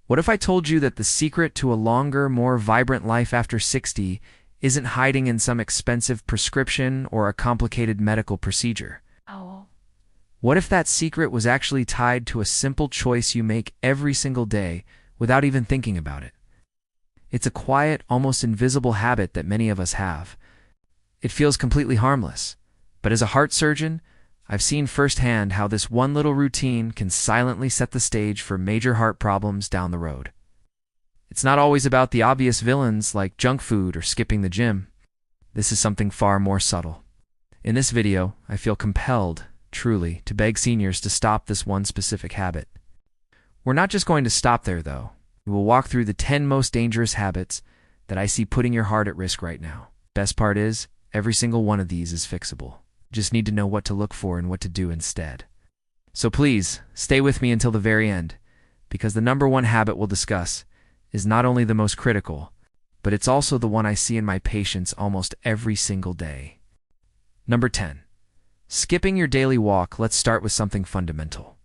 What if I told you that the secret to a longer, more vibrant life after 60 isn't hiding in some expensive prescription or a complicated medical procedure? Oh, What if that secret was actually tied to a simple choice you make every single day without even thinking about it? It's a quiet, almost invisible habit that many of us have. It feels completely harmless, but as a heart surgeon, I've seen firsthand how this one little routine can silently set the stage for major heart problems down the road. It's not always about the obvious villains like junk food or skipping the gym. This is something far more subtle. In this video, I feel compelled, truly, to beg seniors to stop this one specific habit. We're not just going to stop there, though. We will walk through the 10 most dangerous habits that I see putting your heart at risk right now. Best part is, every single one of these is fixable. You just need to know what to look for and what to do instead. So please, stay with me until the very end, because the number one habit we'll discuss is not only the most critical, but it's also the one I see in my patients almost every single day. Number 10. Skipping your daily walk. Let's start with something fundamental.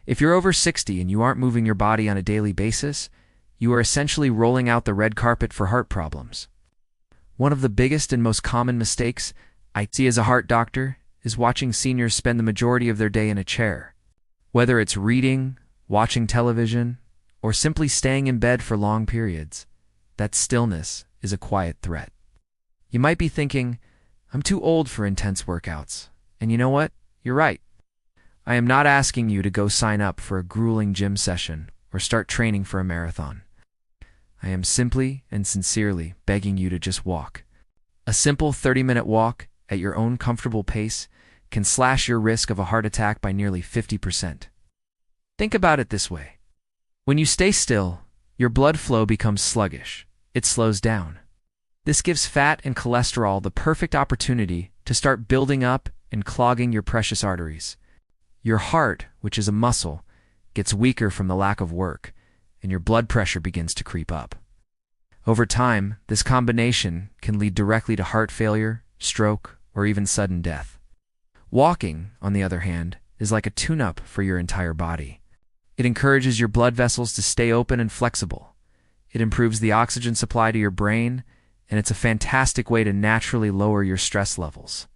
If you're over 60 and you aren't moving your body on a daily basis, you are essentially rolling out the red carpet for heart problems. One of the biggest and most common mistakes I see as a heart doctor is watching seniors spend the majority of their day in a chair. Whether it's reading, watching television, or simply staying in bed for long periods, that stillness is a quiet threat. You might be thinking, I'm too old for intense workouts. And you know what? You're right. I am not asking you to go sign up for a grueling gym session or start training for a marathon. I am simply and sincerely begging you to just walk. A simple 30-minute walk at your own comfortable pace can slash your risk of a heart attack by nearly 50%. Think about it this way. When you stay still, your blood flow becomes sluggish. It slows down. This gives fat and cholesterol the perfect opportunity to start building up and clogging your precious arteries. Your heart, which is a muscle, gets weaker from the lack of work, and your blood pressure begins to creep up. Over time, this combination can lead directly to heart failure, stroke, or even sudden death. Walking, on the other hand, is like a tune-up for your entire body. It encourages your blood vessels to stay open and flexible. It improves the oxygen supply to your brain, and it's a fantastic way to naturally lower your stress levels.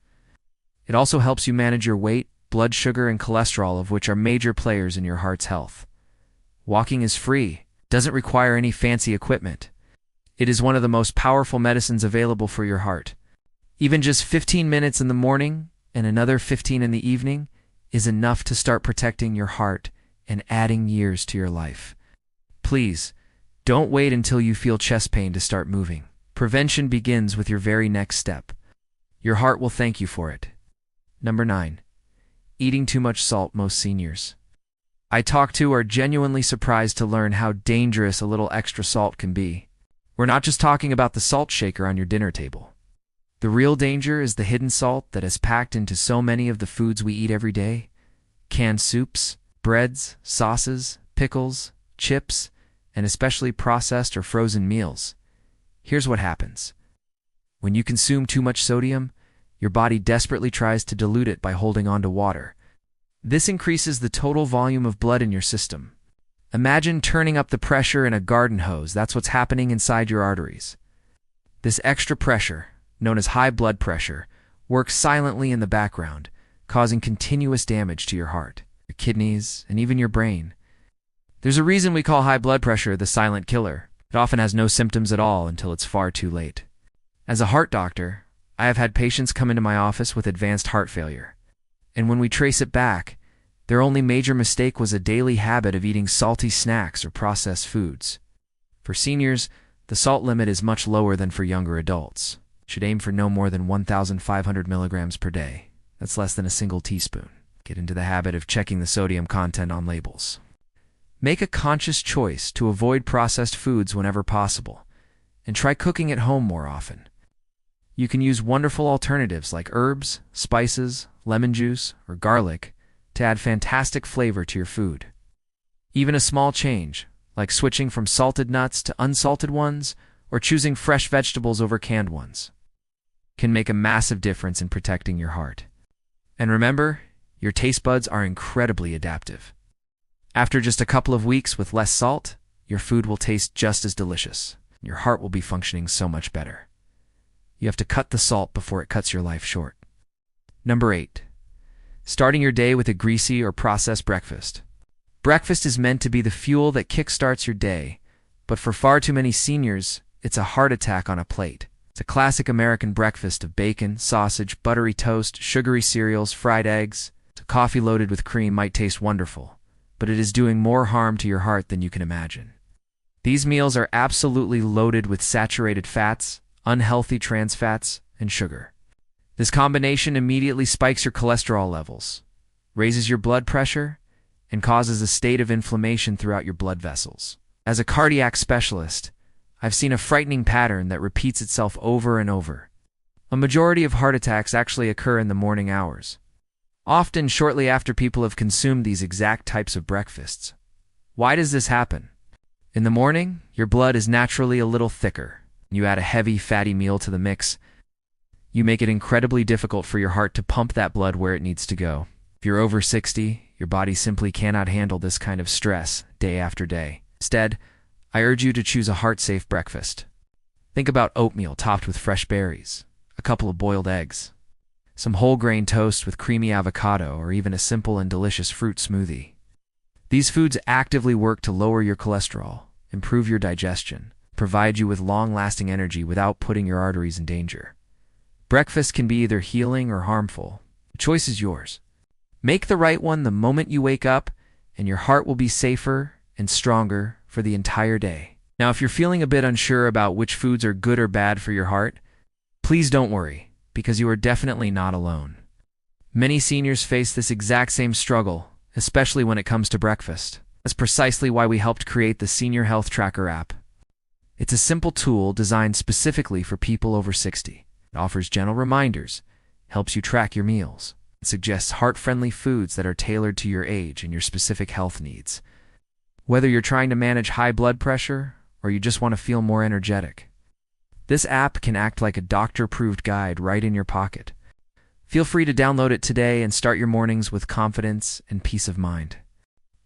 It also helps you manage your weight, blood sugar, and cholesterol, of which are major players in your heart's health. Walking is free, doesn't require any fancy equipment. It is one of the most powerful medicines available for your heart. Even just 15 minutes in the morning and another 15 in the evening is enough to start protecting your heart and adding years to your life. Please, don't wait until you feel chest pain to start moving. Prevention begins with your very next step. Your heart will thank you for it. Number 9. Eating too much salt. Most seniors I talk to are genuinely surprised to learn how dangerous a little extra salt can be. We're not just talking about the salt shaker on your dinner table. The real danger is the hidden salt that is packed into so many of the foods we eat every day. Canned soups, breads, sauces, pickles, chips, and especially processed or frozen meals. Here's what happens. When you consume too much sodium, your body desperately tries to dilute it by holding on to water. This increases the total volume of blood in your system. Imagine turning up the pressure in a garden hose. That's what's happening inside your arteries. This extra pressure, known as high blood pressure, works silently in the background, causing continuous damage to your heart, your kidneys, and even your brain. There's a reason we call high blood pressure the silent killer. It often has no symptoms at all until it's far too late. As a heart doctor, I have had patients come into my office with advanced heart failure. And when we trace it back, their only major mistake was a daily habit of eating salty snacks or processed foods. For seniors, the salt limit is much lower than for younger adults. Should aim for no more than 1,500 milligrams per day. That's less than a single teaspoon. Get into the habit of checking the sodium content on labels. Make a conscious choice to avoid processed foods whenever possible, and try cooking at home more often. You can use wonderful alternatives like herbs, spices, lemon juice, or garlic to add fantastic flavor to your food. Even a small change, like switching from salted nuts to unsalted ones or choosing fresh vegetables over canned ones, can make a massive difference in protecting your heart. And remember, your taste buds are incredibly adaptive. After just a couple of weeks with less salt, your food will taste just as delicious. Your heart will be functioning so much better. You have to cut the salt before it cuts your life short. Number 8. Starting your day with a greasy or processed breakfast. Breakfast is meant to be the fuel that kickstarts your day, but for far too many seniors, it's a heart attack on a plate. It's a classic American breakfast of bacon, sausage, buttery toast, sugary cereals, fried eggs. A coffee loaded with cream might taste wonderful, but it is doing more harm to your heart than you can imagine. These meals are absolutely loaded with saturated fats, unhealthy trans fats, and sugar. This combination immediately spikes your cholesterol levels, raises your blood pressure, and causes a state of inflammation throughout your blood vessels. As a cardiac specialist, I've seen a frightening pattern that repeats itself over and over. A majority of heart attacks actually occur in the morning hours, often shortly after people have consumed these exact types of breakfasts. Why does this happen? In the morning, your blood is naturally a little thicker. You add a heavy, fatty meal to the mix. You make it incredibly difficult for your heart to pump that blood where it needs to go. If you're over 60, your body simply cannot handle this kind of stress day after day. Instead, I urge you to choose a heart-safe breakfast. Think about oatmeal topped with fresh berries, a couple of boiled eggs, some whole grain toast with creamy avocado, or even a simple and delicious fruit smoothie. These foods actively work to lower your cholesterol, improve your digestion, provide you with long-lasting energy without putting your arteries in danger. Breakfast can be either healing or harmful. The choice is yours. Make the right one the moment you wake up, and your heart will be safer and stronger for the entire day. Now, if you're feeling a bit unsure about which foods are good or bad for your heart, please don't worry, because you are definitely not alone. Many seniors face this exact same struggle, especially when it comes to breakfast. That's precisely why we helped create the Senior Health Tracker app. It's a simple tool designed specifically for people over 60. It offers gentle reminders, helps you track your meals, and suggests heart-friendly foods that are tailored to your age and your specific health needs. Whether you're trying to manage high blood pressure or you just want to feel more energetic, this app can act like a doctor-approved guide right in your pocket. Feel free to download it today and start your mornings with confidence and peace of mind.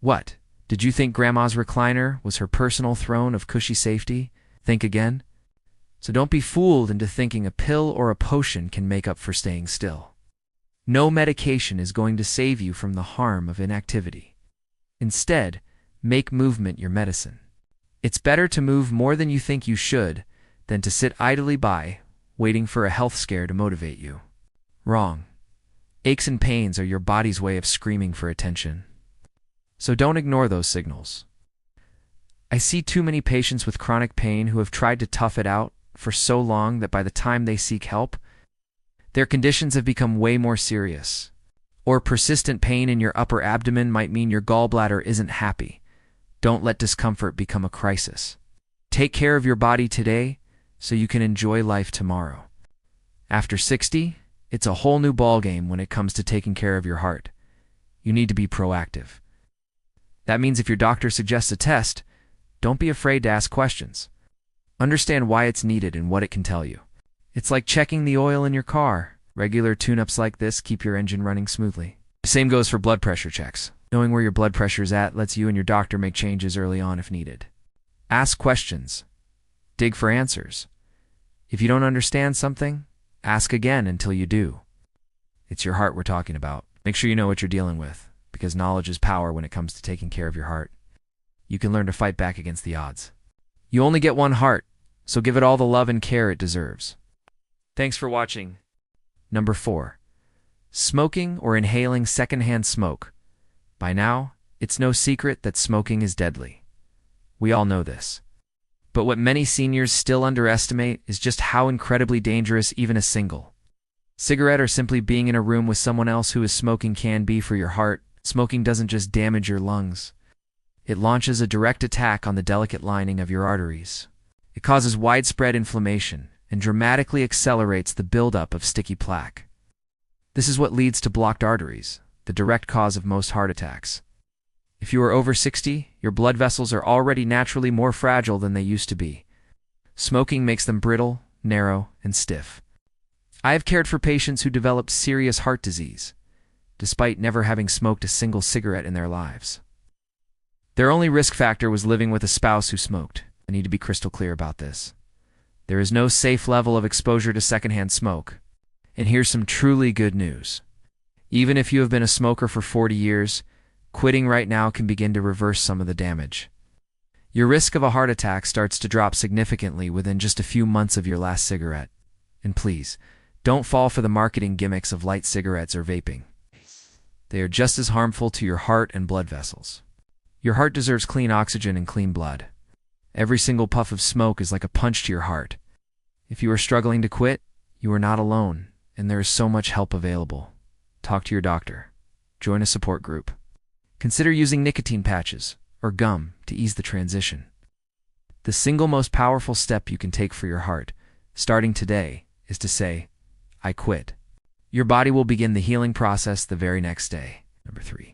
What? Did you think Grandma's recliner was her personal throne of cushy safety? Think again. So don't be fooled into thinking a pill or a potion can make up for staying still. No medication is going to save you from the harm of inactivity. Instead, make movement your medicine. It's better to move more than you think you should than to sit idly by, waiting for a health scare to motivate you. Wrong. Aches and pains are your body's way of screaming for attention. So don't ignore those signals. I see too many patients with chronic pain who have tried to tough it out for so long that by the time they seek help, their conditions have become way more serious. Or persistent pain in your upper abdomen might mean your gallbladder isn't happy. Don't let discomfort become a crisis. Take care of your body today so you can enjoy life tomorrow. After 60, it's a whole new ballgame when it comes to taking care of your heart. You need to be proactive. That means if your doctor suggests a test, don't be afraid to ask questions. Understand why it's needed and what it can tell you. It's like checking the oil in your car. Regular tune-ups like this keep your engine running smoothly. The same goes for blood pressure checks. Knowing where your blood pressure is at lets you and your doctor make changes early on if needed. Ask questions. Dig for answers. If you don't understand something, ask again until you do. It's your heart we're talking about. Make sure you know what you're dealing with, because knowledge is power when it comes to taking care of your heart. You can learn to fight back against the odds. You only get one heart, so give it all the love and care it deserves. Thanks for watching. Number 4. Smoking or inhaling secondhand smoke. By now, it's no secret that smoking is deadly. We all know this. But what many seniors still underestimate is just how incredibly dangerous even a single cigarette or simply being in a room with someone else who is smoking can be for your heart. Smoking doesn't just damage your lungs. It launches a direct attack on the delicate lining of your arteries. It causes widespread inflammation and dramatically accelerates the buildup of sticky plaque. This is what leads to blocked arteries, the direct cause of most heart attacks. If you are over 60, your blood vessels are already naturally more fragile than they used to be. Smoking makes them brittle, narrow, and stiff. I have cared for patients who developed serious heart disease, despite never having smoked a single cigarette in their lives. Their only risk factor was living with a spouse who smoked. I need to be crystal clear about this. There is no safe level of exposure to secondhand smoke. And here's some truly good news. Even if you have been a smoker for 40 years, quitting right now can begin to reverse some of the damage. Your risk of a heart attack starts to drop significantly within just a few months of your last cigarette. And please, don't fall for the marketing gimmicks of light cigarettes or vaping. They are just as harmful to your heart and blood vessels. Your heart deserves clean oxygen and clean blood. Every single puff of smoke is like a punch to your heart. If you are struggling to quit, you are not alone, and there is so much help available. Talk to your doctor. Join a support group. Consider using nicotine patches or gum to ease the transition. The single most powerful step you can take for your heart, starting today, is to say, I quit. Your body will begin the healing process the very next day. Number 3.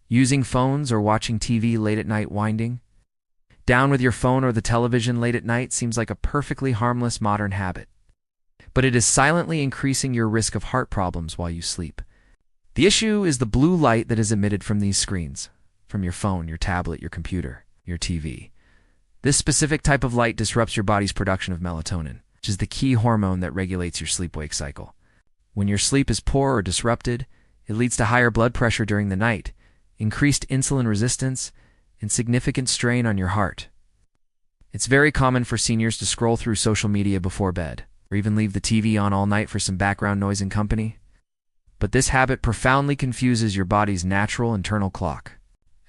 Using phones or watching TV late at night winding. Down with your phone or the television late at night seems like a perfectly harmless modern habit. But it is silently increasing your risk of heart problems while you sleep. The issue is the blue light that is emitted from these screens, from your phone, your tablet, your computer, your TV. This specific type of light disrupts your body's production of melatonin, which is the key hormone that regulates your sleep-wake cycle. When your sleep is poor or disrupted, it leads to higher blood pressure during the night, increased insulin resistance, and significant strain on your heart. It's very common for seniors to scroll through social media before bed, or even leave the TV on all night for some background noise and company. But this habit profoundly confuses your body's natural internal clock.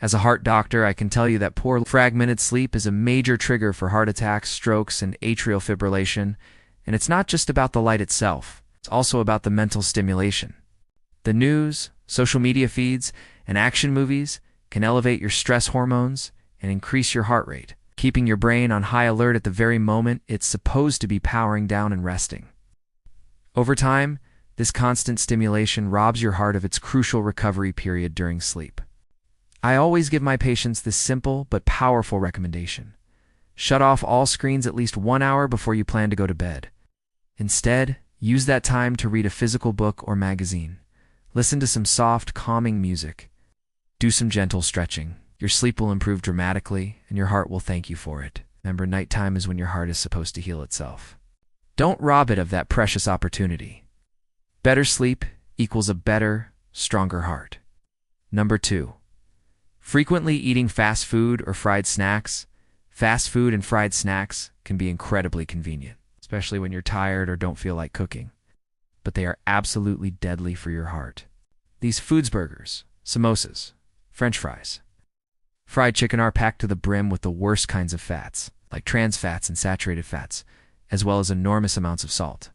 As a heart doctor, I can tell you that poor fragmented sleep is a major trigger for heart attacks, strokes, and atrial fibrillation, and it's not just about the light itself, it's also about the mental stimulation. The news, social media feeds, and action movies can elevate your stress hormones and increase your heart rate, keeping your brain on high alert at the very moment it's supposed to be powering down and resting. Over time, this constant stimulation robs your heart of its crucial recovery period during sleep. I always give my patients this simple but powerful recommendation. Shut off all screens at least 1 hour before you plan to go to bed. Instead, use that time to read a physical book or magazine. Listen to some soft, calming music. Do some gentle stretching. Your sleep will improve dramatically, and your heart will thank you for it. Remember, nighttime is when your heart is supposed to heal itself. Don't rob it of that precious opportunity. Better sleep equals a better, stronger heart. Number 2. Frequently eating fast food or fried snacks. Fast food and fried snacks can be incredibly convenient, especially when you're tired or don't feel like cooking. But they are absolutely deadly for your heart. These foods, burgers, samosas, French fries, fried chicken are packed to the brim with the worst kinds of fats, like trans fats and saturated fats, as well as enormous amounts of salt.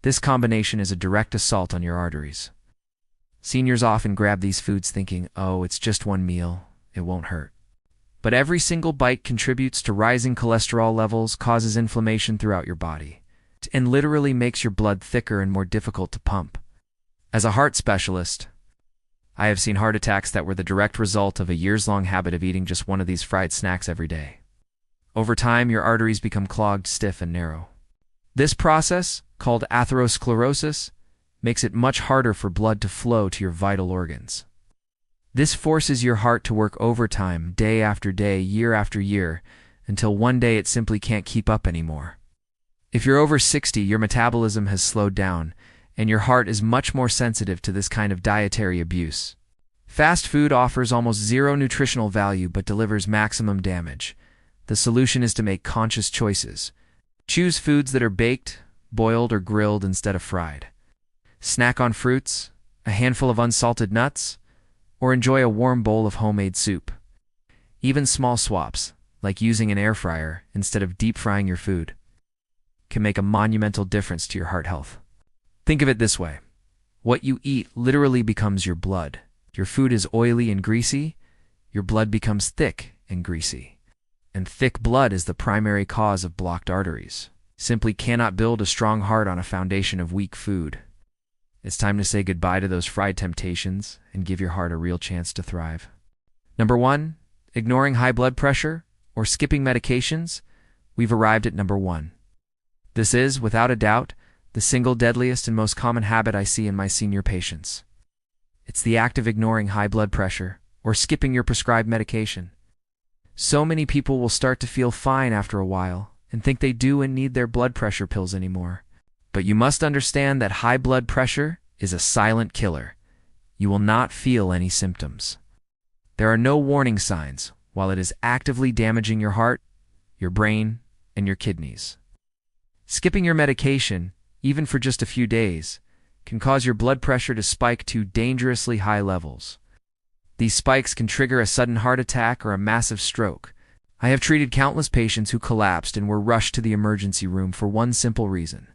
This combination is a direct assault on your arteries. Seniors often grab these foods thinking, oh, it's just one meal, it won't hurt. But every single bite contributes to rising cholesterol levels, causes inflammation throughout your body, and literally makes your blood thicker and more difficult to pump. As a heart specialist, I have seen heart attacks that were the direct result of a years-long habit of eating just one of these fried snacks every day. Over time, your arteries become clogged, stiff, and narrow. This process, called atherosclerosis, makes it much harder for blood to flow to your vital organs. This forces your heart to work overtime day after day, year after year, until one day it simply can't keep up anymore. If you're over 60, your metabolism has slowed down, and your heart is much more sensitive to this kind of dietary abuse. Fast food offers almost zero nutritional value but delivers maximum damage. The solution is to make conscious choices. Choose foods that are baked, boiled, or grilled instead of fried. Snack on fruits, a handful of unsalted nuts, or enjoy a warm bowl of homemade soup. Even small swaps, like using an air fryer instead of deep frying your food, can make a monumental difference to your heart health. Think of it this way. What you eat literally becomes your blood. If your food is oily and greasy, your blood becomes thick and greasy. And thick blood is the primary cause of blocked arteries. Simply cannot build a strong heart on a foundation of weak food. It's time to say goodbye to those fried temptations and give your heart a real chance to thrive. Number 1, ignoring high blood pressure or skipping medications. We've arrived at number 1. This is, without a doubt, the single deadliest and most common habit I see in my senior patients. It's the act of ignoring high blood pressure or skipping your prescribed medication. So many people will start to feel fine after a while and think they do and need their blood pressure pills anymore. But you must understand that high blood pressure is a silent killer. You will not feel any symptoms. There are no warning signs while it is actively damaging your heart, your brain, and your kidneys. Skipping your medication, even for just a few days, can cause your blood pressure to spike to dangerously high levels. These spikes can trigger a sudden heart attack or a massive stroke. I have treated countless patients who collapsed and were rushed to the emergency room for one simple reason.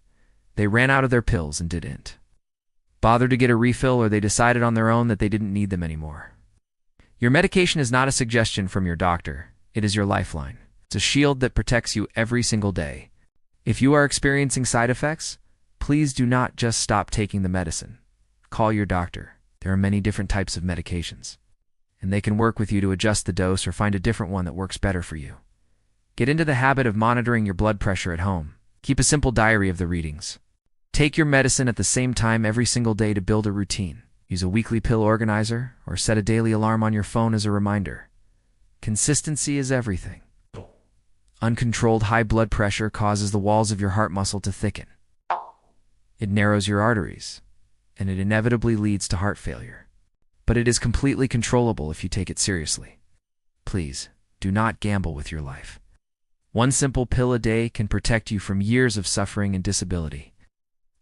They ran out of their pills and didn't bother to get a refill, or they decided on their own that they didn't need them anymore. Your medication is not a suggestion from your doctor. It is your lifeline. It's a shield that protects you every single day. If you are experiencing side effects, please do not just stop taking the medicine. Call your doctor. There are many different types of medications, and they can work with you to adjust the dose or find a different one that works better for you. Get into the habit of monitoring your blood pressure at home. Keep a simple diary of the readings. Take your medicine at the same time every single day to build a routine. Use a weekly pill organizer or set a daily alarm on your phone as a reminder. Consistency is everything. Uncontrolled high blood pressure causes the walls of your heart muscle to thicken. It narrows your arteries, and it inevitably leads to heart failure. But it is completely controllable if you take it seriously. Please, do not gamble with your life. One simple pill a day can protect you from years of suffering and disability.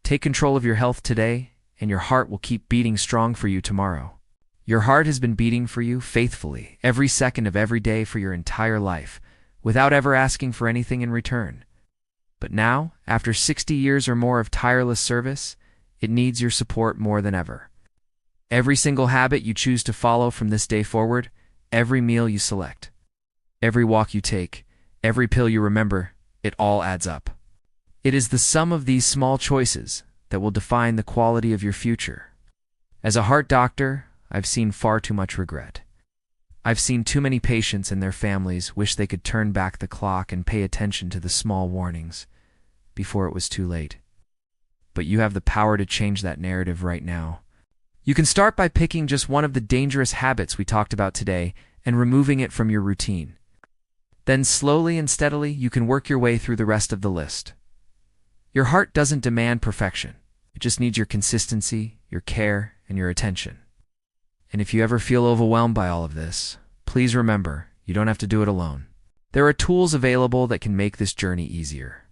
Take control of your health today, and your heart will keep beating strong for you tomorrow. Your heart has been beating for you faithfully every second of every day for your entire life, without ever asking for anything in return. But now, after 60 years or more of tireless service, it needs your support more than ever. Every single habit you choose to follow from this day forward, every meal you select, every walk you take, every pill you remember, it all adds up. It is the sum of these small choices that will define the quality of your future. As a heart doctor, I've seen far too much regret. I've seen too many patients and their families wish they could turn back the clock and pay attention to the small warnings before it was too late. But you have the power to change that narrative right now. You can start by picking just one of the dangerous habits we talked about today and removing it from your routine. Then slowly and steadily, you can work your way through the rest of the list. Your heart doesn't demand perfection. It just needs your consistency, your care, and your attention. And if you ever feel overwhelmed by all of this, please remember, you don't have to do it alone. There are tools available that can make this journey easier.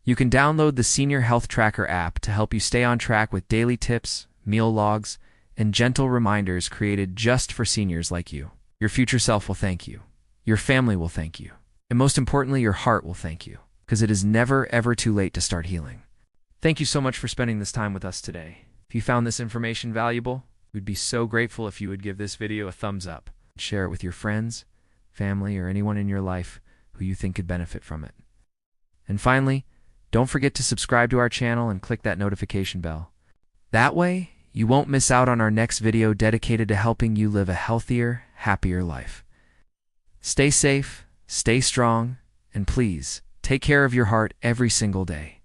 You can download the Senior Health Tracker app to help you stay on track with daily tips, meal logs, and gentle reminders created just for seniors like you. Your future self will thank you. Your family will thank you. And most importantly, your heart will thank you, because it is never, ever too late to start healing. Thank you so much for spending this time with us today. If you found this information valuable, we'd be so grateful if you would give this video a thumbs up. Share it with your friends, family, or anyone in your life who you think could benefit from it. And finally, don't forget to subscribe to our channel and click that notification bell. That way, you won't miss out on our next video dedicated to helping you live a healthier, happier life. Stay safe, stay strong, and please, take care of your heart every single day.